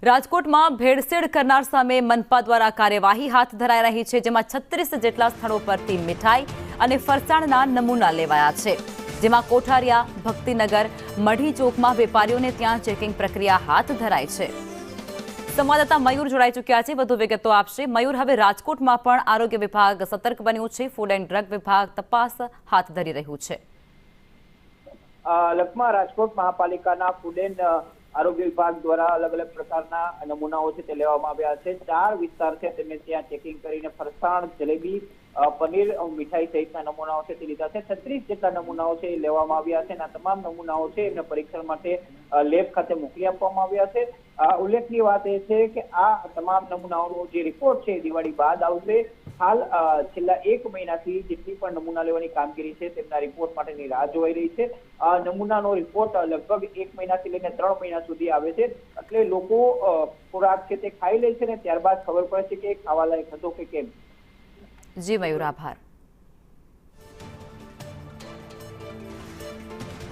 રાજકોટમાં ભેળસેળ કરનાર સામે મનપા દ્વારા કાર્યવાહી હાથ ધરાઈ રહી છે, જેમાં 36 જેટલા સ્થળો પરથી મીઠાઈ અને ફરસાણના નમૂના લેવાયા છે, જેમાં કોઠારિયા, ભક્તિનગર, મઢી ચોકમાં વેપારીઓને ત્યાં ચેકિંગ પ્રક્રિયા હાથ ધરાઈ છે। સંવાદદાતા મયુર જોડાઈ ચૂક્યા છે, વધુ વિગતો આપશે। મયુર, હવે રાજકોટમાં પણ આરોગ્ય વિભાગ સતર્ક બન્યું છે, ફૂડ એન્ડ ડ્રગ વિભાગ તપાસ હાથ ધરી રહ્યું છે। લખમાં રાજકોટ મહાપાલિકાના ફૂડ એન્ડ આરોગ્ય વિભાગ દ્વારા અલગ અલગ પ્રકારના નમૂનાઓ છે તે લેવામાં આવ્યા છે। 4 વિસ્તાર છે તેમને ત્યાં ચેકિંગ કરીને ફરસાણ, જલેબી, પનીર, મીઠાઈ સહિતના નમૂનાઓ છે તે લીધા છે। 36 જેટલા નમૂનાઓ છે એ લેવામાં આવ્યા છે અને આ તમામ નમૂનાઓ છે એમને પરીક્ષણ માટે લેબ ખાતે મોકલી આપવામાં આવ્યા છે। ઉલ્લેખનીય વાત એ છે કે આ તમામ નમૂનાઓનો જે રિપોર્ટ છે દિવાળી બાદ આવશે। હાલ છેલ્લા 1 મહિનાથી જેટલી પણ નમૂના લેવાની કામગીરી છે તેમના રિપોર્ટ માટેની રાહ જોઈ રહી છે। નમૂનાનો રિપોર્ટ લગભગ 1 મહિનાથી લઈને 3 મહિના સુધી આવે છે, એટલે લોકો ખોરાક છે તે ખાઈ લે છે ને ત્યારબાદ ખબર પડે છે કે ખાવા લાયક હતો કે કેમ। જી મયુર, આભાર।